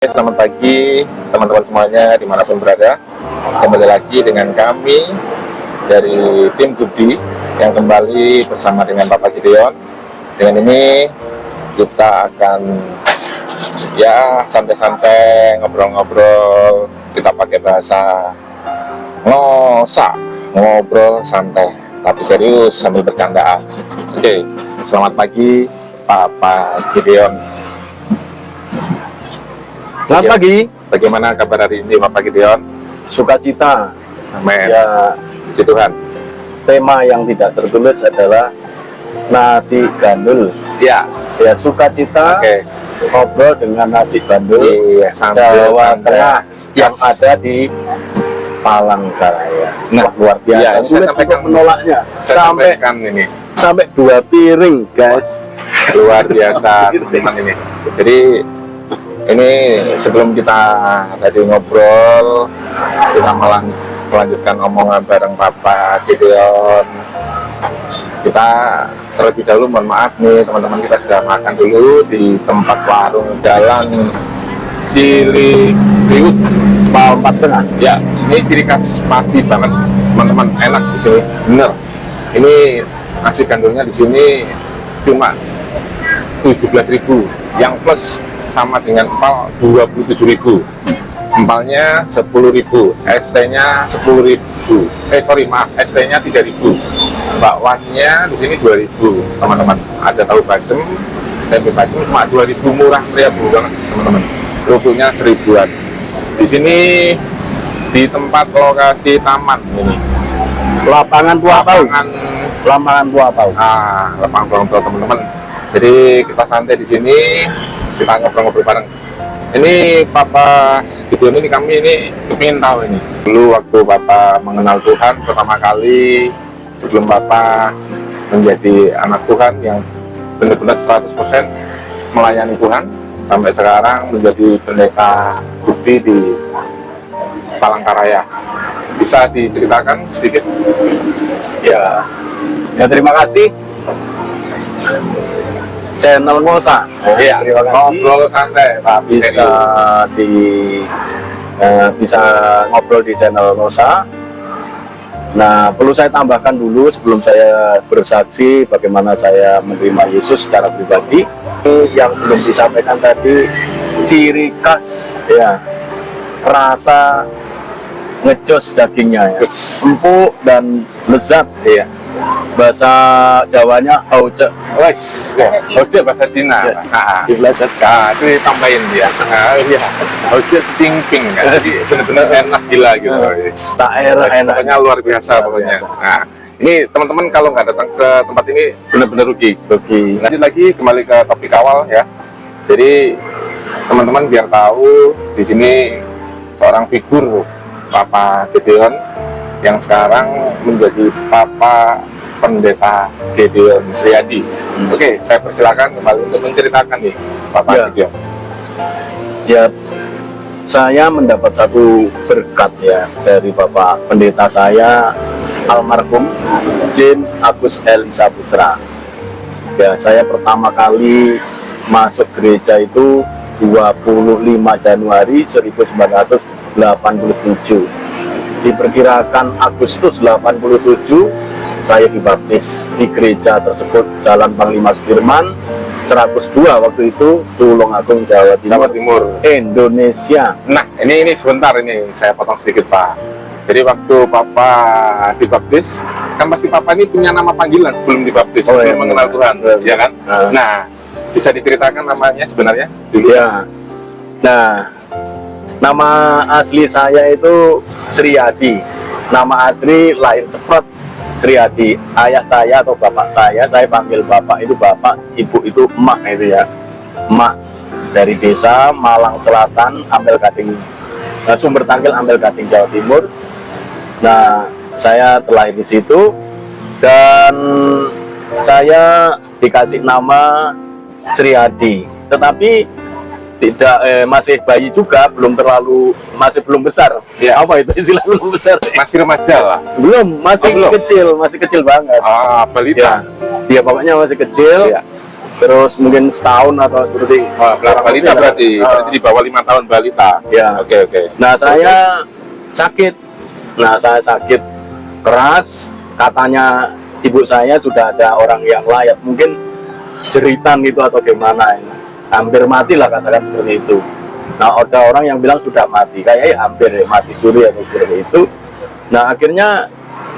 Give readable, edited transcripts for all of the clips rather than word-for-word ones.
Selamat pagi teman-teman semuanya dimanapun berada. Kembali lagi dengan kami dari tim Gudi yang kembali bersama dengan Bapak Gideon. Dengan ini kita akan ya santai-santai ngobrol-ngobrol. Kita pakai bahasa ngobrol santai tapi serius sambil bercandaan. Oke, selamat pagi Bapak Gideon. Selamat pagi. Bagaimana kabar hari ini Bapak Gideon? Sukacita. Amin. Ya, Puji Tuhan. tema yang tidak tertulis adalah nasi gandul. Ya. Ya, sukacita. Oke. Ngobrol dengan nasi gandul. Iya, Jawa santai. Tengah yang Yes. ada di Palangkaraya. Nah, wah, luar biasa. iya, saya Sulit sampaikan untuk menolaknya. Saya Sampai sampaikan ini 2 piring, guys. luar biasa teman-teman ini. Jadi ini sebelum kita tadi ngobrol, kita melanjutkan omongan bareng Bapak Gideon. Kita terlebih dahulu mohon maaf nih teman-teman, kita sudah makan dulu di tempat warung Jalan Ciliwung Mau 4,5. ya. Ini ciri khas Pati banget teman-teman, enak di sini bener. Ini nasi gandulnya di sini cuma 17.000, yang plus sama dengan empal 27.000. Empalnya 10.000, ST-nya 10.000. ST-nya 3.000. Bakwannya di sini 2.000, teman-teman. Ada tahu bacem, tempe bacem cuma 2.000, murah meriah banget, teman-teman. Kerupuknya 1.000-an. Di sini di tempat lokasi taman ini. Lapangan tua tahu. Lapangan tua tahu. Lapangan tua teman-teman. Jadi kita santai di sini, kita ngobrol-ngobrol bareng. Ini Bapak Gideon ini, kami ini ingin tahu ini. Dulu waktu Bapak mengenal Tuhan pertama kali, sebelum Bapak menjadi anak Tuhan yang benar-benar 100% melayani Tuhan, sampai sekarang menjadi pendeta Gudi di Palangkaraya. Bisa diceritakan sedikit? Ya, terima kasih. Channel Ngosa. Iya, terima kasih. ngobrol santai Pak, Bisa bisa ngobrol di channel Ngosa. Nah, perlu saya tambahkan dulu sebelum saya bersaksi bagaimana saya menerima Yesus secara pribadi. Yang belum disampaikan tadi, ciri khas ya, rasa ngejos dagingnya ya, empuk dan lezat ya. Bahasa Jawanya hauce. Wes, hauce bahasa Cina. Di belajar. Itu ditambahin dia. Iya, hauce setingping kan. Jadi benar-benar enak gila gitu. Tak enak. Pokoknya luar biasa pokoknya. Nah, ini teman-teman kalau nggak datang ke tempat ini benar-benar rugi. Lanjut lagi kembali ke topik awal ya. Jadi teman-teman biar tahu di sini seorang figur Bapak Gideon yang sekarang menjadi Papa Pendeta Gideon Sriadi. Oke, saya persilakan kembali untuk menceritakan nih Bapak Gideon. Ya, saya mendapat satu berkat ya dari Bapak Pendeta saya, almarhum Jim Agus Elisa Putra. Ya, saya pertama kali masuk gereja itu 25 Januari 1987. Diperkirakan Agustus 87 saya dibaptis di gereja tersebut, Jalan Panglima Sudirman 102 waktu itu, Tulungagung, Jawa Timur, Indonesia. Nah, ini sebentar, ini saya potong sedikit Pak. Jadi waktu Papa dibaptis, kan pasti Papa ini punya nama panggilan sebelum dibaptis, sebelum mengenal Tuhan, ya kan? Nah, bisa diceritakan namanya sebenarnya dulu? Ya. Nah, nama asli saya itu Sriadi. Nama asli lahir cepat Sriadi. Ayah saya atau bapak saya panggil bapak itu bapak, ibu itu emak itu ya. Emak dari desa Malang Selatan, Ampel Gading, Sumber Tangkil, Ampel Gading, Jawa Timur. Nah, saya terlahir di situ dan saya dikasih nama Sriadi. Tetapi tidak masih bayi juga, masih belum besar ya. Apa itu istilah belum besar? Masih remaja lah? Belum, masih kecil banget. Balita ya pokoknya masih kecil ya. terus mungkin setahun atau seperti balita berarti di bawah 5 tahun balita. Ya. Oke. Nah saya sakit, keras, katanya ibu saya sudah ada orang yang layak, mungkin jeritan gitu atau gimana, hampir mati lah katakan seperti itu. Nah ada orang yang bilang sudah mati, kayaknya hampir mati suri atau seperti itu. Nah akhirnya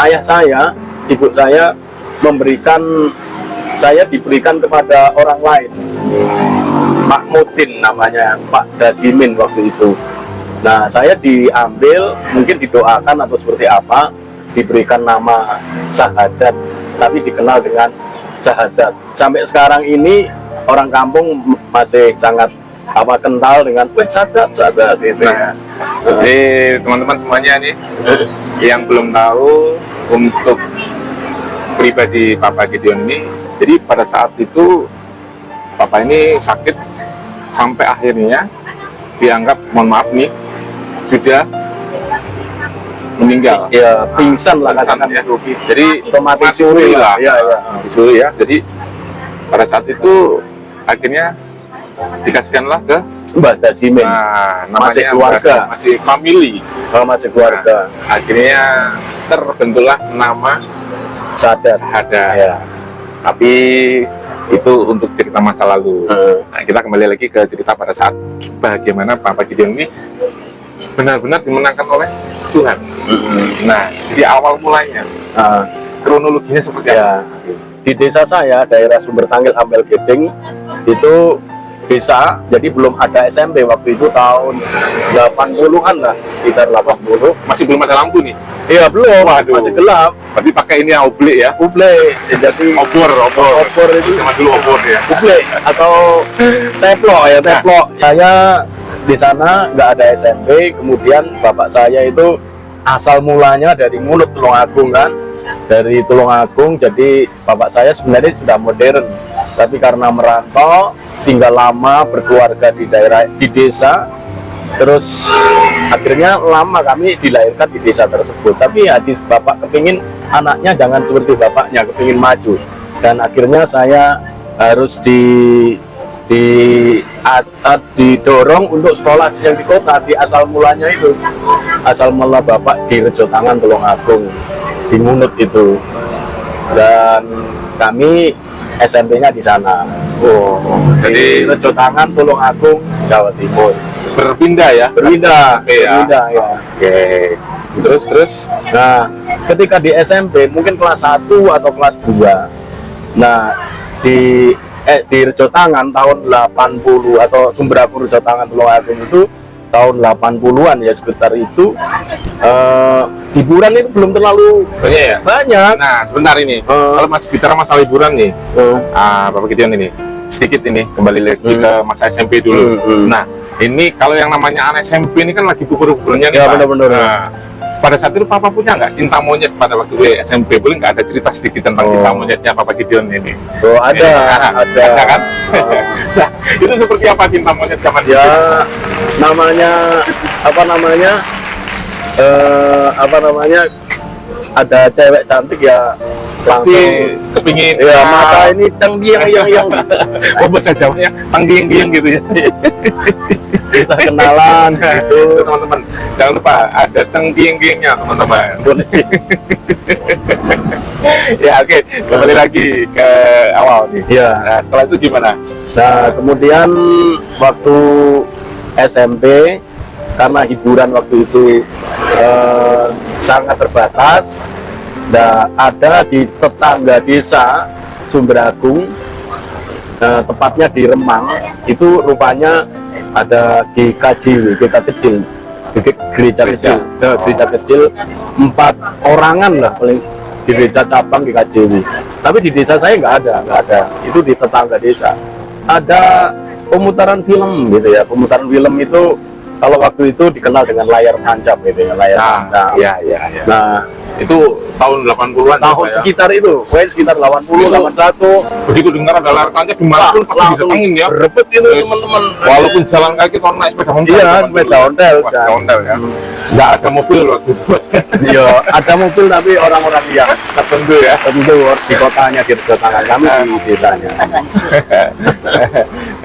ayah saya, ibu saya diberikan kepada orang lain, Pak Mutin namanya, Pak Dasimin waktu itu. Nah saya diambil, mungkin didoakan atau seperti apa, diberikan nama Sahadat, tapi dikenal dengan Sahadat. Sampai sekarang ini orang kampung masih sangat kental dengan Sahadat itu. Nah, jadi teman-teman semuanya nih yang belum tahu, untuk pribadi Papa Gideon ini, jadi pada saat itu Papa ini sakit sampai akhirnya dianggap, mohon maaf nih, sudah meninggal. Ya, pingsan lah katakan ya. itu. Jadi otomatis suri lah. Ya. Suri ya. Jadi pada saat itu akhirnya dikasihkanlah ke Mbak Dasimin. Nah, masih namanya keluarga, masih family. masih keluarga. Nah, akhirnya terbentuklah nama Sahadat. Ya. Tapi itu untuk cerita masa lalu. Nah, kita kembali lagi ke cerita pada saat bagaimana Papa Gideon ini benar-benar dimenangkan oleh Tuhan. Nah, di awal mulanya, kronologinya seperti apa? Di desa saya, daerah Sumber Tangil, Ampel Gedeng, itu desa, jadi belum ada SMP waktu itu, tahun 80-an lah, sekitar 80. Masih belum ada lampu nih? Iya belum. Waduh. Masih gelap. Berarti pakai ini ya, oblek ya? Oblek, jadi obor itu zaman dulu, obor ya? oblek atau teplok ya, teplok. Saya di sana nggak ada SMP, kemudian bapak saya itu asal mulanya dari Mulut, Tulungagung kan, dari Tulungagung. Jadi bapak saya sebenarnya sudah modern, tapi karena merantau, tinggal lama, berkeluarga di desa, terus akhirnya lama kami dilahirkan di desa tersebut. Tapi hadis bapak kepingin anaknya jangan seperti bapaknya, kepingin maju, dan akhirnya saya harus didorong untuk sekolah yang di kota. Di asal mulanya itu, asal mula bapak di Rejo Tangan, Tulungagung, di Munut itu, dan kami SMP-nya di sana. Jadi Rejo Tangan, Tulungagung, Jawa Timur. Berpindah ya? Berpindah ya. Oke. Terus. Nah, ketika di SMP mungkin kelas 1 atau kelas 2. Nah, di Rejo Tangan tahun 80 atau Sumberagung Rejo Tangan Tulungagung itu tahun 80-an ya, sekitar itu. Hiburan itu belum terlalu banyak. Nah, sebentar ini. Kalau Mas bicara masalah hiburan nih, Bapak Gideon ini, sedikit ini kembali lagi ke masa SMP dulu. Nah, ini kalau yang namanya anak SMP ini kan lagi bubur-buburnya nih, ya, Pak. benar-benar. Nah, pada saat itu Papa punya nggak cinta monyet pada waktu SMP? Boleh nggak ada cerita sedikit tentang cinta monyetnya Papa Gideon ini? Ada kan? Nah, itu seperti apa cinta monyet zaman itu? Ya, ada cewek cantik ya, Pasti kepingin ya, mata ini yang bahasa Jawanya tanggiang gitu ya. kita kenalan gitu. Teman-teman, jangan lupa ada tanggiang-giangnya teman-teman. Ya, oke, kembali lagi ke awal nih. Ya. Nah, setelah itu gimana? Nah, kemudian waktu SMP, karena hiburan waktu itu sangat terbatas. Nah, ada di tetangga desa Sumberagung, tepatnya di Remang, itu rupanya ada GKJW, gereja kecil, gereja kecil 4 orangan lah paling, di gereja cabang GKJW. Tapi di desa saya nggak ada. Itu di tetangga desa. Ada pemutaran film gitu ya. Pemutaran film itu kalau waktu itu dikenal dengan layar tancap gitu ya, layar tancap. Iya. Nah, itu tahun 80-an. tahun sekitar itu, sekitar 80, 81. Begitu dengar ada layar tancap dimanapun pasti disetengin ya. Berebut itu teman-teman. Walaupun jalan kaki atau naik sepeda ontel. Iya, sepeda ontel. Sepeda ontel ya. nggak ada mobil waktu itu. Yo, ada mobil tapi orang-orang yang Tertentu ya. tentu di kotanya di Tangan, kami di desanya.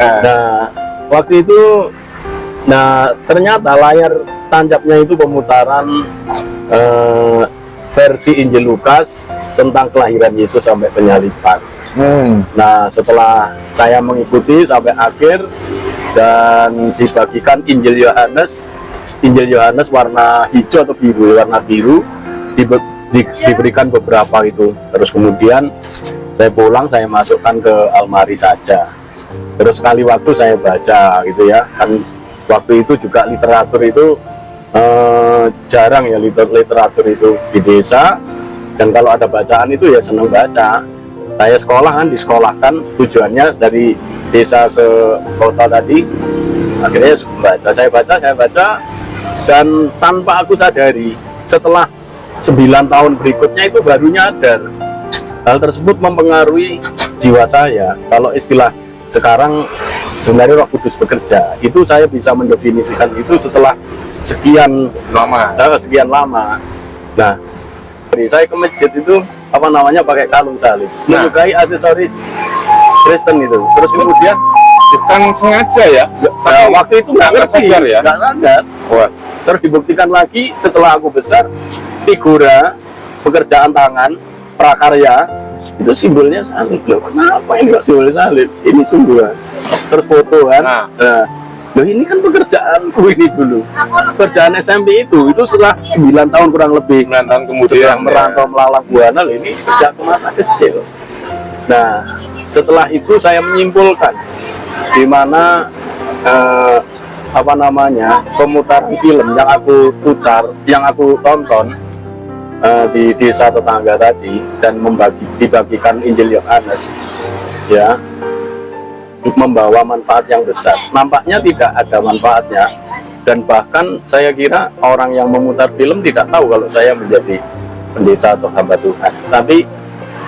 Nah, waktu itu, ternyata layar tancapnya itu pemutaran versi Injil Lukas tentang kelahiran Yesus sampai penyaliban. Nah, setelah saya mengikuti sampai akhir dan dibagikan Injil Yohanes warna hijau atau biru, warna biru diberikan beberapa itu. Terus kemudian saya pulang, saya masukkan ke almari saja. Terus sekali waktu saya baca gitu ya, kan waktu itu juga literatur itu jarang ya, literatur itu di desa, dan kalau ada bacaan itu ya senang baca. Saya sekolah kan, disekolahkan, tujuannya dari desa ke kota tadi, akhirnya saya baca, dan tanpa aku sadari, setelah 9 tahun berikutnya itu baru nyadar hal tersebut mempengaruhi jiwa saya. Kalau istilah sekarang sebenarnya Roh Kudus bekerja, itu saya bisa mendefinisikan itu setelah sekian lama. Nah, saya ke masjid itu pakai kalung salib, menyukai aksesoris Kristen itu. Terus kemudian Bukan sengaja ya, waktu itu nggak ngerti, sadar ya. nggak sadar. Terus dibuktikan lagi setelah aku besar, figura pekerjaan tangan prakarya itu simbolnya salib. Loh, kenapa ini kok simbol salib? Ini sungguhan. Terus foto kan. Loh, ini kan pekerjaanku ini dulu. Pekerjaan SMP itu setelah 9 tahun kurang lebih. 9 tahun kemudian merantau melalang buana, ini sejak masa kecil. Nah, setelah itu saya menyimpulkan di mana pemutaran film yang aku yang aku tonton di desa tetangga tadi, dan dibagikan Injil Yohanes ya, membawa manfaat yang besar. Nampaknya tidak ada manfaatnya, dan bahkan saya kira orang yang memutar film tidak tahu kalau saya menjadi pendeta atau hamba Tuhan. Tapi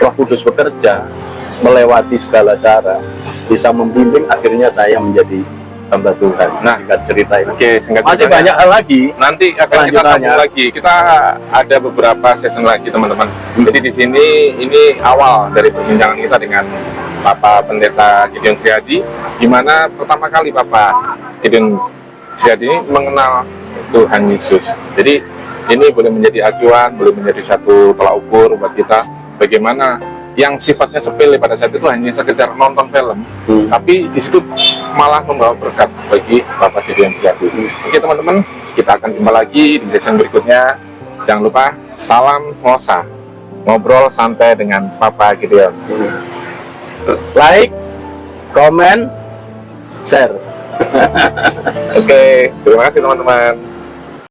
Roh Kudus bekerja melewati segala cara, bisa membimbing, akhirnya saya menjadi hamba Tuhan. Nah, singkat cerita ini. Oke, singkat Masih ceritanya. banyak hal lagi. Nanti akan kita sambung lagi. Kita ada beberapa season lagi, teman-teman. Jadi di sini ini awal dari perbincangan kita dengan Bapak Pendeta Gideon Sriadi, di mana pertama kali Bapak Gideon Sriadi ini mengenal Tuhan Yesus. Jadi ini boleh menjadi acuan, boleh menjadi satu tolak ukur buat kita bagaimana yang sifatnya sepele pada saat itu hanya sekedar nonton film, tapi di situ malah membawa berkat bagi Bapak Gideon Sriadi. Oke teman-teman, kita akan jumpa lagi di season berikutnya. Jangan lupa, salam ngosa, ngobrol santai dengan Bapak Gideon. Like, comment, share. Oke, terima kasih teman-teman.